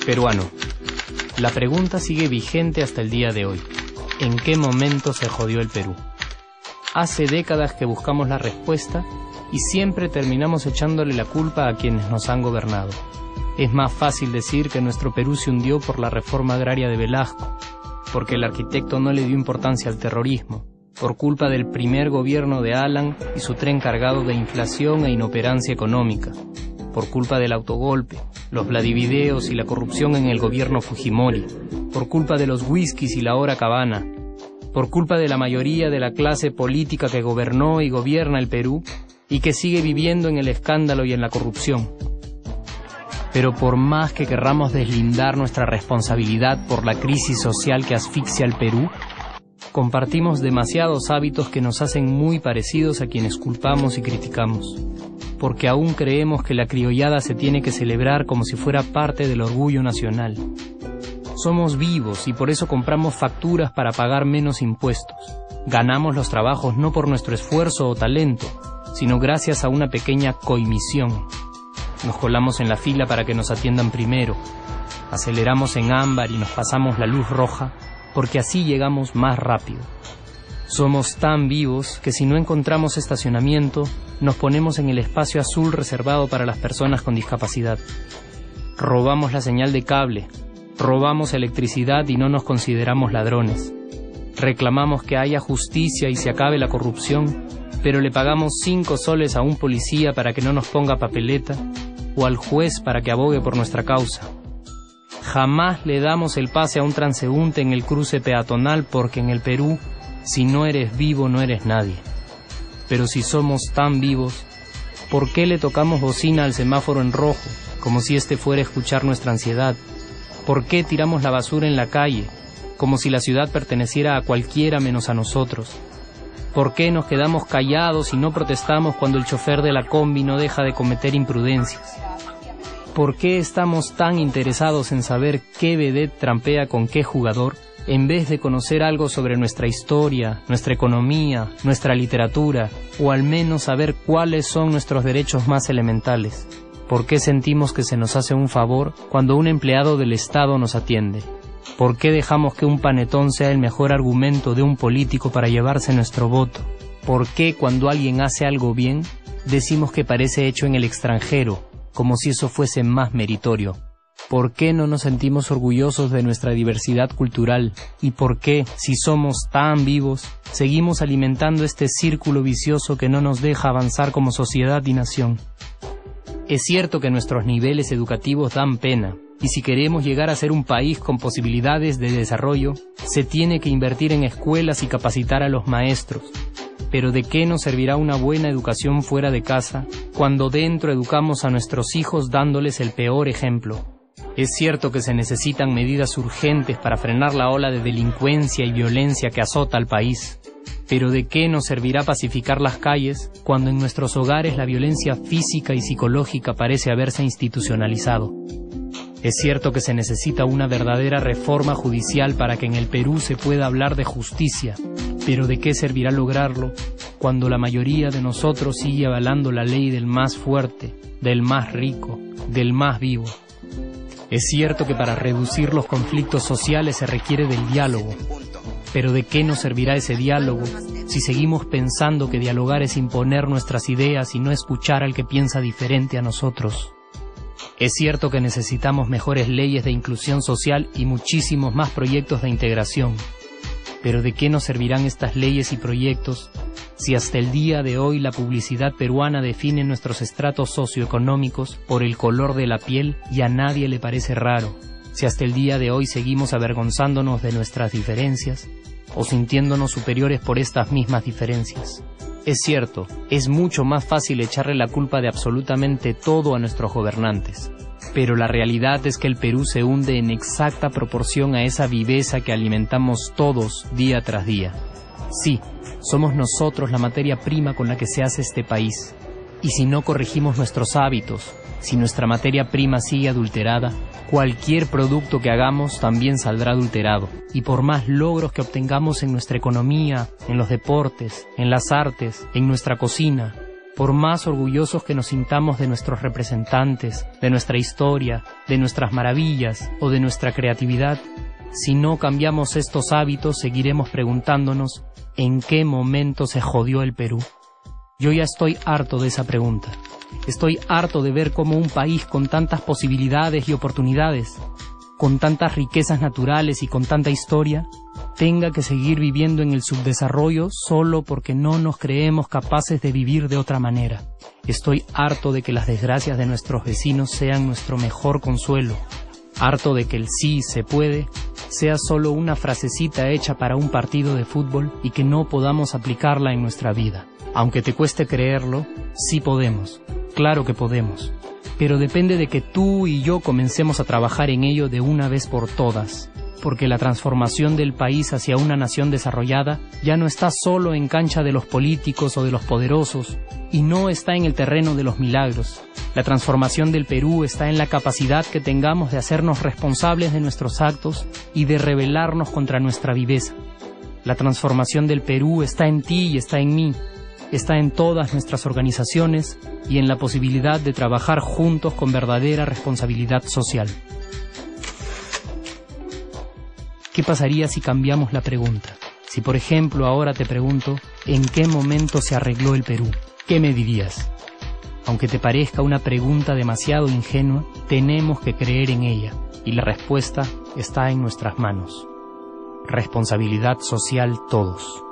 Peruano. La pregunta sigue vigente hasta el día de hoy. ¿En qué momento se jodió el Perú? Hace décadas que buscamos la respuesta y siempre terminamos echándole la culpa a quienes nos han gobernado. Es más fácil decir que nuestro Perú se hundió por la reforma agraria de Velasco, porque el arquitecto no le dio importancia al terrorismo, por culpa del primer gobierno de Alan y su tren cargado de inflación e inoperancia económica, por culpa del autogolpe, los Vladivideos y la corrupción en el gobierno Fujimori, por culpa de los whiskies y la hora cabana, por culpa de la mayoría de la clase política que gobernó y gobierna el Perú y que sigue viviendo en el escándalo y en la corrupción. Pero por más que querramos deslindar nuestra responsabilidad por la crisis social que asfixia al Perú, compartimos demasiados hábitos que nos hacen muy parecidos a quienes culpamos y criticamos, porque aún creemos que la criollada se tiene que celebrar como si fuera parte del orgullo nacional. Somos vivos y por eso compramos facturas para pagar menos impuestos. Ganamos los trabajos no por nuestro esfuerzo o talento, sino gracias a una pequeña coimisión. Nos colamos en la fila para que nos atiendan primero, aceleramos en ámbar y nos pasamos la luz roja, porque así llegamos más rápido. Somos tan vivos que si no encontramos estacionamiento, nos ponemos en el espacio azul reservado para las personas con discapacidad. Robamos la señal de cable, robamos electricidad y no nos consideramos ladrones. Reclamamos que haya justicia y se acabe la corrupción, pero le pagamos 5 soles a un policía para que no nos ponga papeleta o al juez para que abogue por nuestra causa. Jamás le damos el pase a un transeúnte en el cruce peatonal porque en el Perú, si no eres vivo, no eres nadie. Pero si somos tan vivos, ¿por qué le tocamos bocina al semáforo en rojo, como si este fuera a escuchar nuestra ansiedad? ¿Por qué tiramos la basura en la calle, como si la ciudad perteneciera a cualquiera menos a nosotros? ¿Por qué nos quedamos callados y no protestamos cuando el chofer de la combi no deja de cometer imprudencias? ¿Por qué estamos tan interesados en saber qué vedette trampea con qué jugador, en vez de conocer algo sobre nuestra historia, nuestra economía, nuestra literatura, o al menos saber cuáles son nuestros derechos más elementales? ¿Por qué sentimos que se nos hace un favor cuando un empleado del Estado nos atiende? ¿Por qué dejamos que un panetón sea el mejor argumento de un político para llevarse nuestro voto? ¿Por qué cuando alguien hace algo bien, decimos que parece hecho en el extranjero, como si eso fuese más meritorio? ¿Por qué no nos sentimos orgullosos de nuestra diversidad cultural? ¿Y por qué, si somos tan vivos, seguimos alimentando este círculo vicioso que no nos deja avanzar como sociedad y nación? Es cierto que nuestros niveles educativos dan pena, y si queremos llegar a ser un país con posibilidades de desarrollo, se tiene que invertir en escuelas y capacitar a los maestros. Pero ¿de qué nos servirá una buena educación fuera de casa, cuando dentro educamos a nuestros hijos dándoles el peor ejemplo? Es cierto que se necesitan medidas urgentes para frenar la ola de delincuencia y violencia que azota al país. Pero ¿de qué nos servirá pacificar las calles cuando en nuestros hogares la violencia física y psicológica parece haberse institucionalizado? Es cierto que se necesita una verdadera reforma judicial para que en el Perú se pueda hablar de justicia, pero ¿de qué servirá lograrlo cuando la mayoría de nosotros sigue avalando la ley del más fuerte, del más rico, del más vivo? Es cierto que para reducir los conflictos sociales se requiere del diálogo, pero ¿de qué nos servirá ese diálogo si seguimos pensando que dialogar es imponer nuestras ideas y no escuchar al que piensa diferente a nosotros? Es cierto que necesitamos mejores leyes de inclusión social y muchísimos más proyectos de integración, pero ¿de qué nos servirán estas leyes y proyectos si hasta el día de hoy la publicidad peruana define nuestros estratos socioeconómicos por el color de la piel y a nadie le parece raro? Si hasta el día de hoy seguimos avergonzándonos de nuestras diferencias o sintiéndonos superiores por estas mismas diferencias. Es cierto, es mucho más fácil echarle la culpa de absolutamente todo a nuestros gobernantes, pero la realidad es que el Perú se hunde en exacta proporción a esa viveza que alimentamos todos día tras día. Sí, somos nosotros la materia prima con la que se hace este país, y si no corregimos nuestros hábitos, Si nuestra materia prima sigue adulterada, cualquier producto que hagamos también saldrá adulterado. Y por más logros que obtengamos en nuestra economía, en los deportes, en las artes, en nuestra cocina, por más orgullosos que nos sintamos de nuestros representantes, de nuestra historia, de nuestras maravillas o de nuestra creatividad, si no cambiamos estos hábitos, seguiremos preguntándonos ¿en qué momento se jodió el Perú? Yo ya estoy harto de esa pregunta. Estoy harto de ver cómo un país con tantas posibilidades y oportunidades, con tantas riquezas naturales y con tanta historia, tenga que seguir viviendo en el subdesarrollo solo porque no nos creemos capaces de vivir de otra manera. Estoy harto de que las desgracias de nuestros vecinos sean nuestro mejor consuelo. Harto de que el sí se puede sea solo una frasecita hecha para un partido de fútbol y que no podamos aplicarla en nuestra vida. Aunque te cueste creerlo, sí podemos. Claro que podemos. Pero depende de que tú y yo comencemos a trabajar en ello de una vez por todas. Porque la transformación del país hacia una nación desarrollada ya no está solo en cancha de los políticos o de los poderosos, y no está en el terreno de los milagros. La transformación del Perú está en la capacidad que tengamos de hacernos responsables de nuestros actos y de rebelarnos contra nuestra viveza. La transformación del Perú está en ti y está en mí. Está en todas nuestras organizaciones y en la posibilidad de trabajar juntos con verdadera responsabilidad social. ¿Qué pasaría si cambiamos la pregunta? Si, por ejemplo, ahora te pregunto, ¿en qué momento se arregló el Perú? ¿Qué me dirías? Aunque te parezca una pregunta demasiado ingenua, tenemos que creer en ella, y la respuesta está en nuestras manos. Responsabilidad social todos.